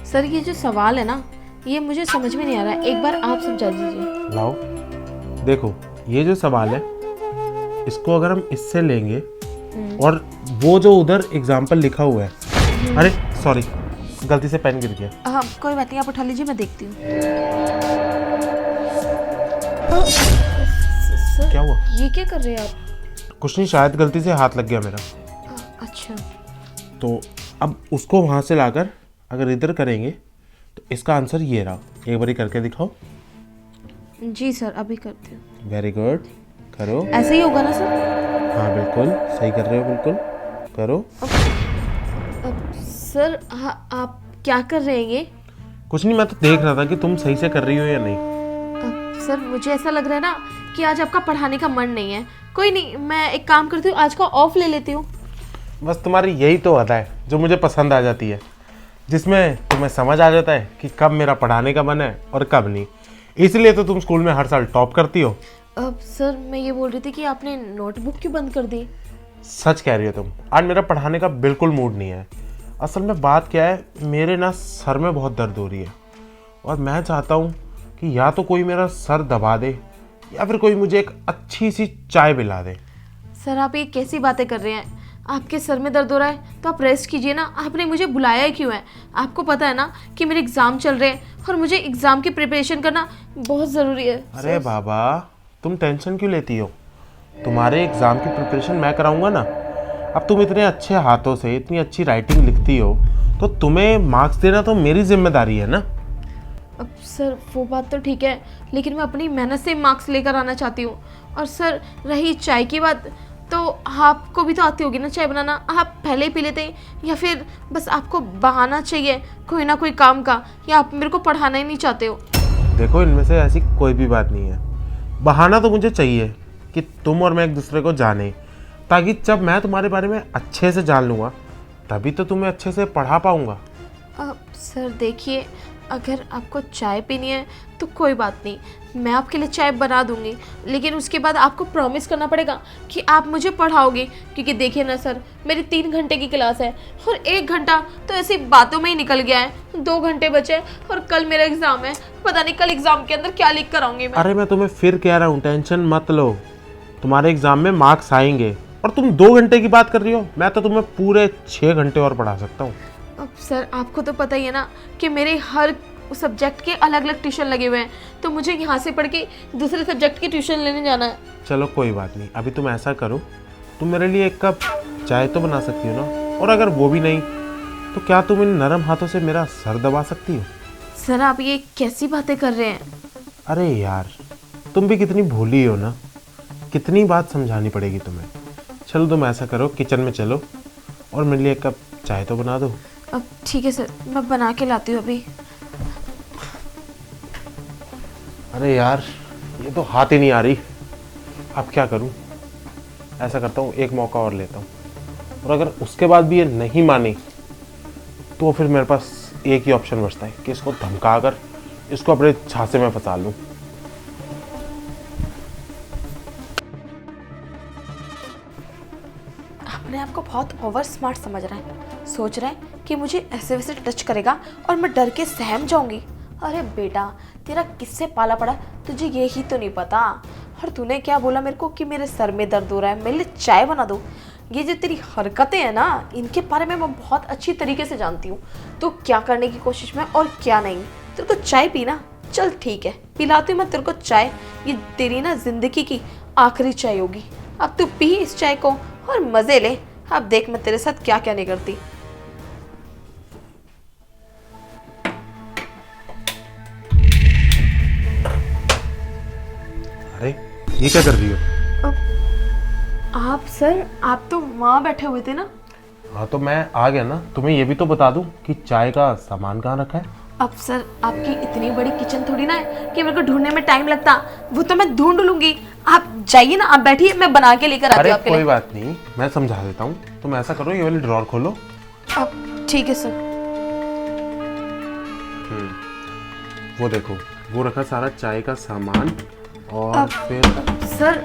Sir ये जो सवाल है ना, ये मुझे समझ में नहीं आ रहा है, एक बार आप समझा दीजिए। लाओ देखो, ये जो सवाल है इसको अगर हम इससे लेंगे और वो जो उधर एग्जाम्पल लिखा हुआ है, अरे सॉरी गलती से पेन गिर गया। हाँ कोई बात नहीं, आप उठा लीजिए, मैं देखती हूँ। सर क्या हुआ? ये क्या कर रहे हैं आप? कुछ नहीं, शायद गलती से हाथ लग गया मेरा। अच्छा तो अब उसको वहाँ से लाकर अगर इधर करेंगे तो इसका आंसर ये रहा। एक बारी करके दिखाओ। जी सर, अभी करती हूँ। वेरी गुड, करो। ऐसे ही होगा ना सर? हाँ बिल्कुल सही कर रहे हो, बिल्कुल करो। सर आप क्या कर रहे हैं ये? कुछ नहीं, मैं तो देख रहा था कि तुम सही से कर रही हो या नहीं। सर मुझे ऐसा लग रहा है ना कि आज आपका पढ़ाने का मन नहीं है। कोई नहीं, मैं एक काम करती हूँ, आज का ऑफ ले लेती हूँ। बस तुम्हारी यही तो अदा है जो मुझे पसंद आ जाती है, जिसमें तुम्हें समझ आ जाता है कि कब मेरा पढ़ाने का मन है और कब नहीं। इसलिए तो तुम स्कूल में हर साल टॉप करती हो। अब सर मैं ये बोल रही थी कि आपने नोटबुक क्यों बंद कर दी? सच कह रही हो तुम, आज मेरा पढ़ाने का बिल्कुल मूड नहीं है। असल में बात क्या है, मेरे ना सर में बहुत दर्द हो रही है और मैं चाहता हूँ कि या तो कोई मेरा सर दबा दे या फिर कोई मुझे एक अच्छी सी चाय पिला दे। सर आप ये कैसी बातें कर रहे हैं? आपके सर में दर्द हो रहा है तो आप रेस्ट कीजिए ना। आपने मुझे बुलाया ही क्यों है? आपको पता है ना कि मेरे एग्ज़ाम चल रहे हैं और मुझे एग्ज़ाम की प्रिपरेशन करना बहुत ज़रूरी है। अरे बाबा, तुम टेंशन क्यों लेती हो? तुम्हारे एग्ज़ाम की प्रिपरेशन मैं कराऊंगा ना। अब तुम इतने अच्छे हाथों से इतनी अच्छी राइटिंग लिखती हो तो तुम्हें मार्क्स देना तो मेरी जिम्मेदारी है ना। अब सर वो बात तो ठीक है, लेकिन मैं अपनी मेहनत से मार्क्स लेकर आना चाहती हूँ। और सर रही चाय की बात, तो आपको भी तो आती होगी ना चाय बनाना। आप पहले ही पी लेते हैं या फिर बस आपको बहाना चाहिए कोई ना कोई काम का, या आप मेरे को पढ़ाना ही नहीं चाहते हो? देखो, इनमें से ऐसी कोई भी बात नहीं है। बहाना तो मुझे चाहिए कि तुम और मैं एक दूसरे को जाने, ताकि जब मैं तुम्हारे बारे में अच्छे से जान लूँगा तभी तो तुम्हें अच्छे से पढ़ा पाऊँगा। अब सर देखिए, अगर आपको चाय पीनी है तो कोई बात नहीं, मैं आपके लिए चाय बना दूंगी, लेकिन उसके बाद आपको प्रॉमिस करना पड़ेगा कि आप मुझे पढ़ाओगे। क्योंकि देखिए ना सर, मेरी 3 घंटे की क्लास है और 1 घंटा तो ऐसी बातों में ही निकल गया है। 2 घंटे बचे और कल मेरा एग्ज़ाम है। पता नहीं कल एग्ज़ाम के अंदर क्या लिख कर आऊँगी मैं। अरे मैं तुम्हें फिर कह रहा हूँ, टेंशन मत लो, तुम्हारे एग्ज़ाम में मार्क्स आएंगे। और तुम 2 घंटे की बात कर रही हो, मैं तो तुम्हें पूरे 6 घंटे और पढ़ा सकता हूँ। अब सर आपको तो पता ही है ना कि मेरे हर सब्जेक्ट के अलग अलग ट्यूशन लगे हुए हैं, तो मुझे यहाँ से पढ़ के दूसरे सब्जेक्ट की ट्यूशन लेने जाना है। चलो कोई बात नहीं, अभी तुम ऐसा करो, तुम मेरे लिए 1 कप चाय तो बना सकती हो ना। और अगर वो भी नहीं तो क्या तुम इन नरम हाथों से मेरा सर दबा सकती हो? सर आप ये कैसी बातें कर रहे हैं? अरे यार, तुम भी कितनी भोली हो ना, कितनी बात समझानी पड़ेगी तुम्हें। चलो तुम ऐसा करो, किचन में चलो और मेरे लिए 1 कप चाय तो बना दो। अब ठीक है सर, मैं बना के लाती हूँ अभी। अरे यार, ये तो हाथ ही नहीं आ रही, अब क्या करूं? ऐसा करता हूँ, एक मौका और लेता हूँ, और अगर उसके बाद भी ये नहीं मानी तो फिर मेरे पास एक ही ऑप्शन बचता है कि इसको धमका कर इसको अपने झांसे में फंसा लूँ। अपने आप को बहुत ओवर स्मार्ट समझ रहा है, सोच रहा है कि मुझे ऐसे वैसे टच करेगा और मैं डर के सहम जाऊंगी। अरे बेटा, तेरा किससे पाला पड़ा, तुझे ये ही तो नहीं पता। और तूने क्या बोला मेरे को कि मेरे सर में दर्द हो रहा है, मेरे लिए चाय बना दो। ये जो तेरी हरकतें हैं ना, इनके बारे में मैं बहुत अच्छी तरीके से जानती हूँ। तो क्या करने की कोशिश में और क्या नहीं। तेरे को चाय पीना, चल ठीक है पिलाती हूँ मैं तेरे को चाय। ये तेरी ना जिंदगी की आखिरी चाय होगी। अब तू पी इस चाय को और मजे ले। अब देख मैं तेरे साथ क्या क्या नहीं करती। अरे ये क्या कर रही हो? आप सर, आप तो वहाँ बैठे हुए थे ना। हाँ तो मैं आ गया ना, तुम्हें ये भी तो बता दूं कि चाय का सामान कहाँ रखा है। अब सर आपकी इतनी बड़ी किचन थोड़ी ना है कि मेरे को ढूंढने में टाइम लगता, वो तो मैं ढूंढ लूंगी। आप जाइए ना, आप बैठिए, मैं बना के लेकर आती अरे हूँ आपके कोई लिए। बात नहीं, मैं समझा देता हूँ। तुम ऐसा करो, ये वाली ड्रॉर खोलो। अब ठीक है सर। वो देखो, वो रखा सारा चाय का सामान। और फिर सर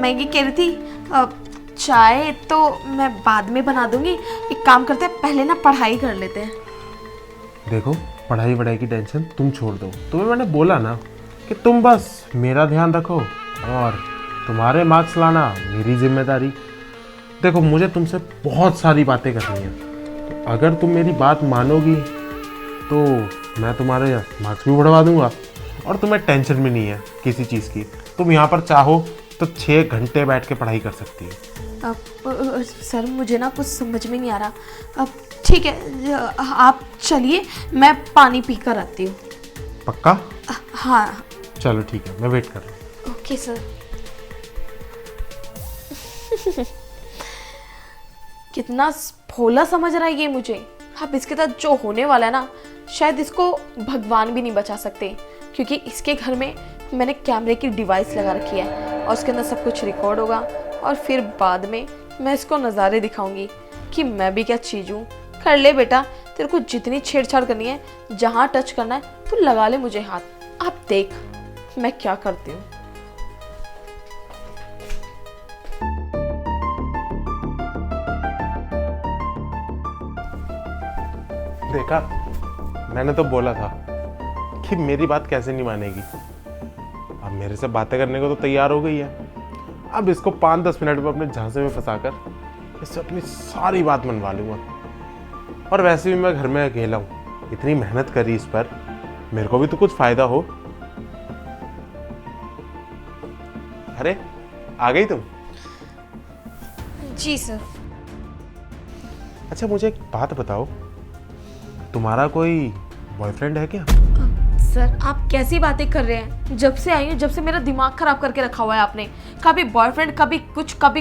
मैं ये कह रही थी, चाय तो मैं बाद में बना दूंगी। एक काम करते हैं, पहले ना पढ़ाई कर लेते हैं। देखो, पढ़ाई वढ़ाई की टेंशन तुम छोड़ दो। तुम्हें मैंने बोला ना कि तुम बस मेरा ध्यान रखो और तुम्हारे मार्क्स लाना मेरी जिम्मेदारी। देखो, मुझे तुमसे बहुत सारी बातें करनी है, तो अगर तुम मेरी बात मानोगी तो मैं तुम्हारे मार्क्स भी बढ़वा दूंगा और तुम्हें टेंशन भी नहीं है किसी चीज़ की। तुम यहाँ पर चाहो तो 6 घंटे बैठ के पढ़ाई कर सकती हो। सर मुझे ना कुछ समझ में नहीं आ रहा। अब ठीक है, आप चलिए, मैं पानी पी कर आती हूँ। पक्का? हाँ। चलो ठीक है, मैं वेट कर रहा हूँ। Okay sir. कितना भोला समझ रहा है ये मुझे। अब इसके साथ जो होने वाला है ना, शायद इसको भगवान भी नहीं बचा सकते, क्योंकि इसके घर में मैंने कैमरे की डिवाइस लगा रखी है और उसके अंदर सब कुछ रिकॉर्ड होगा और फिर बाद में मैं इसको नज़ारे दिखाऊंगी कि मैं भी क्या चीज़ हूँ। कर ले बेटा, तेरे को जितनी छेड़छाड़ करनी है, जहाँ टच करना है तू लगा ले मुझे हाथ। आप देख मैं क्या करती हूँ। देखा, मैंने तो बोला था कि मेरी बात कैसे नहीं मानेगी। अब मेरे से बातें करने को तो तैयार हो गई है। अब इसको 5-10 मिनट में अपने झांसे में फंसाकर इससे अपनी सारी बात मनवा लूंगा। और वैसे भी मैं घर में अकेला हूँ, इतनी मेहनत करी इस पर, मेरे को भी तो कुछ फायदा हो। अरे आ गई तुम? जी सर। अच्छा, मुझे एक बात बताओ, तुम्हारा कोई बॉयफ्रेंड है क्या? सर आप कैसी बातें कर रहे हैं? जब से आई हूँ, जब से मेरा दिमाग खराब करके रखा हुआ है आपने। कभी बॉयफ्रेंड, कभी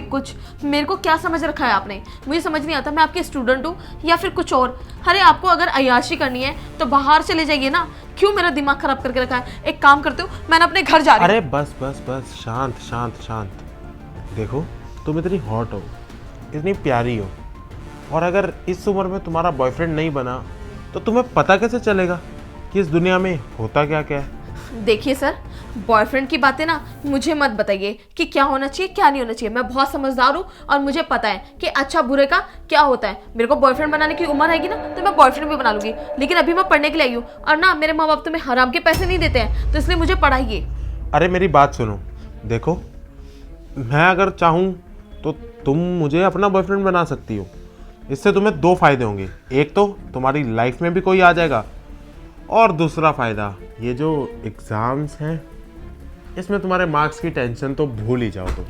कुछ। मेरे को क्या समझ रखा है आपने? मुझे समझ नहीं आता, मैं आपके स्टूडेंट हूँ या फिर कुछ और। अरे आपको अगर अय्याशी करनी है तो बाहर चले जाइए ना, क्यों मेरा दिमाग खराब करके रखा है? एक काम करते हो, मैंने अपने घर जा रही हूँ। अरे बस, शांत। देखो, तुम इतनी हॉट हो, इतनी प्यारी हो, और अगर इस उम्र में तुम्हारा बॉयफ्रेंड नहीं बना तो तुम्हें पता कैसे चलेगा कि इस दुनिया में होता क्या क्या है? देखिए सर, बॉयफ्रेंड की बातें ना मुझे मत बताइए कि क्या होना चाहिए क्या नहीं होना चाहिए। मैं बहुत समझदार हूँ और मुझे पता है कि अच्छा बुरे का क्या होता है। मेरे को बॉयफ्रेंड बनाने की उम्र आएगी ना तो मैं बॉयफ्रेंड भी बना लूंगी, लेकिन अभी मैं पढ़ने के लिए आई हूँ और ना मेरे माँ बाप तुम्हें हराम के पैसे नहीं देते हैं, तो इसलिए मुझे पढ़ाइए। अरे मेरी बात सुनो, देखो, मैं अगर चाहूँ तो तुम मुझे अपना बॉयफ्रेंड बना सकती हो। इससे तुम्हें 2 फायदे होंगे। एक तो तुम्हारी लाइफ में भी कोई आ जाएगा, और दूसरा फायदा, ये जो एग्जाम्स हैं इसमें तुम्हारे मार्क्स की टेंशन तो भूल ही जाओ तुम।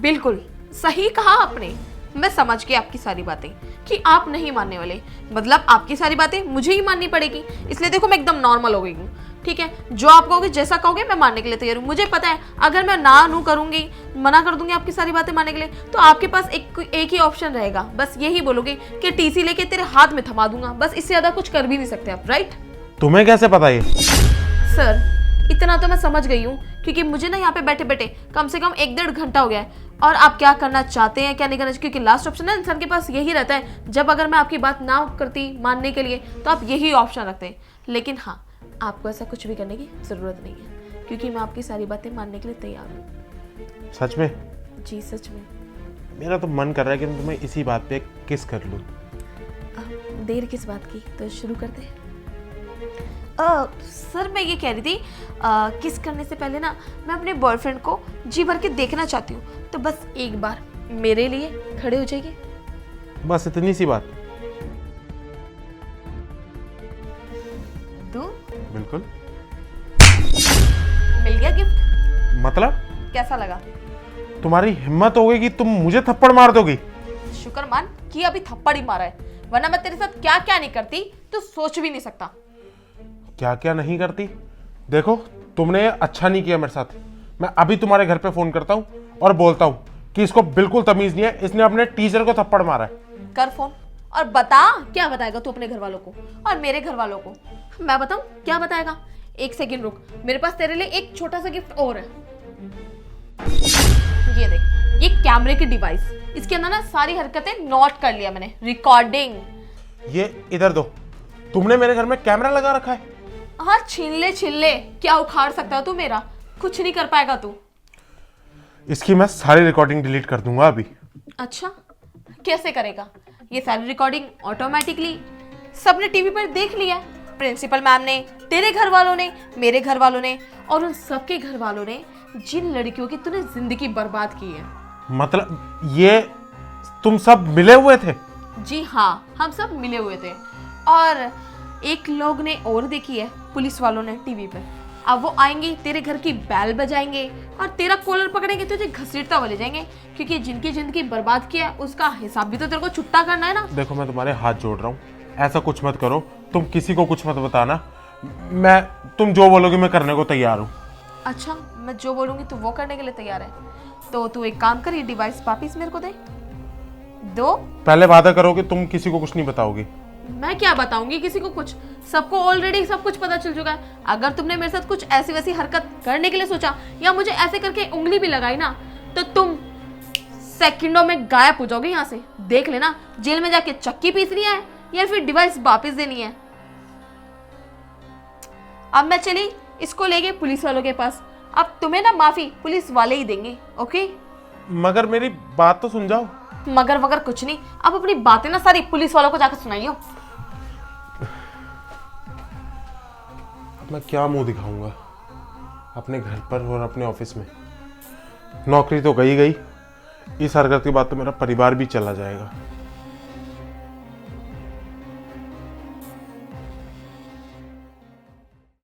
बिल्कुल सही कहा आपने। मैं समझ गई आपकी सारी बातें कि आप नहीं मानने वाले, मतलब आपकी सारी बातें मुझे ही माननी पड़ेगी। इसलिए देखो मैं एकदम नॉर्मल हो गई हूँ। ठीक है, जो आप कहोगे, जैसा कहोगे मैं मानने के लिए तैयार हूँ। मुझे पता है अगर मैं ना नू करूंगी, मना कर दूंगी आपकी सारी बातें मानने के लिए, तो आपके पास एक ही ऑप्शन रहेगा, बस यही बोलोगे कि टीसी लेके तेरे हाथ में थमा दूंगा। बस इससे ज्यादा कुछ कर भी नहीं सकते आप, राइट? तुम्हें कैसे पता ये? सर इतना तो मैं समझ गई हूँ, क्योंकि मुझे ना यहाँ पे बैठे बैठे कम से कम 1-1.5 घंटा हो गया है। और आप क्या करना चाहते हैं क्या नहीं करना चाहिए, क्योंकि लास्ट ऑप्शन ना इंसान के पास यही रहता है। जब अगर मैं आपकी बात ना करती मानने के लिए तो आप यही ऑप्शन रखते हैं। लेकिन हाँ, आपको ऐसा कुछ भी करने की ज़रूरत नहीं है, क्योंकि मैं आपकी सारी बातें मानने के लिए तैयार हूँ। सच में? जी सच में। मेरा तो मन कर रहा है कि मैं तुम्हें इसी बात पे किस कर लूँ। देर किस बात की, तो शुरू करते हैं। सर मैं ये कह रही थी, किस करने से पहले ना मैं अपने बॉयफ्रेंड को जी भर के देखना चाहती हूँ, तो बस एक बार मेरे लिए खड़े हो जाइए। बस इतनी सी बात? दूं? बिल्कुल। मिल गया गिफ्ट। मतलब? कैसा लगा? तुम्हारी हिम्मत हो गई कि तुम मुझे थप्पड़ मार दोगी? शुक्र मान कि अभी थप्पड़ ही मारा है, वरना मैं तेरे साथ क्या क्या नहीं करती तो सोच भी नहीं सकता। क्या क्या नहीं करती? देखो, तुमने अच्छा नहीं किया मेरे साथ। मैं अभी तुम्हारे घर पे फोन करता हूँ और बोलता हूँ कि इसको बिल्कुल तमीज नहीं है, इसने अपने टीचर को थप्पड़ मारा है। कर फोन और बता क्या बताएगा तू अपने घर वालों को और मेरे घर वालों को। मैं बताऊं क्या बताएगा? 1 सेकंड रुक, मेरे पास तेरे लिए एक छोटा सा गिफ्ट और है। ये देख, ये कैमरे की डिवाइस, इसके अंदर ना सारी हरकतें नोट कर लिया मैंने, रिकॉर्डिंग। ये इधर दो। तुमने मेरे घर में कैमरा लगा रखा है? हाँ, छीन ले, क्या उखाड़ सकता है तू मेरा? कुछ नहीं कर पाएगा तू। इसकी मैं सारी रिकॉर्डिंग डिलीट कर दूंगा अभी। अच्छा, कैसे करेगा? ये सारी रिकॉर्डिंग ऑटोमेटिकली सबने टीवी पर देख लिया। प्रिंसिपल मैम ने, तेरे घर वालों ने, मेरे घर वालों ने और उन सबके घर वालों ने, जिन लड़कियों की तूने जिंदगी बर्बाद की है। मतलब ये तुम सब मिले हुए थे? जी हाँ, हम सब मिले हुए थे। और एक लोग ने और देखी है, पुलिस वालों ने टीवी पे। अब वो आएंगे, तेरे घर की बैल बजाएंगे और तेरा कॉलर पकड़ेंगे, तुझे घसीटता हुआ ले जाएंगे, क्योंकि जिनकी जिंदगी बर्बाद किया है उसका हिसाब भी तो तेरे को छुट्टा करना है ना। देखो, मैं तुम्हारे हाथ जोड़ रहा हूँ, ऐसा कुछ मत करो। तुम किसी को कुछ मत बताना। तुम जो बोलोगे मैं करने को तैयार हूँ। अच्छा, मैं जो बोलूंगी तू वो करने के लिए तैयार है? तो तू एक काम कर, ये डिवाइस वापिस मेरे को दे दो। पहले वादा करो कि तुम किसी को कुछ नहीं बताओगी। मैं क्या बताऊंगी किसी को कुछ? सबको ऑलरेडी सब कुछ पता चल चुका है। अगर तुमने मेरे साथ कुछ ऐसी वैसी हरकत करने के लिए सोचा या मुझे ऐसे करके उंगली भी लगाई ना, तो तुम सेकंडों में गायब हो जाओगे यहाँ से। देख लेना, जेल में जाके चक्की पीसनी है या फिर डिवाइस वापस देनी है। अब मैं चली इसको लेके पुलिस वालों के पास। अब तुम्हें ना माफी पुलिस वाले ही देंगे, ओके? मगर मेरी बात तो सुन जाओ। मगर वगर कुछ नहीं, अब अपनी बातें ना सारी पुलिस वालों को जाकर सुनाइयो। मैं क्या मुंह दिखाऊंगा अपने घर पर और अपने ऑफिस में? नौकरी तो गई गई, इस हरकत के बाद तो मेरा परिवार भी चला जाएगा।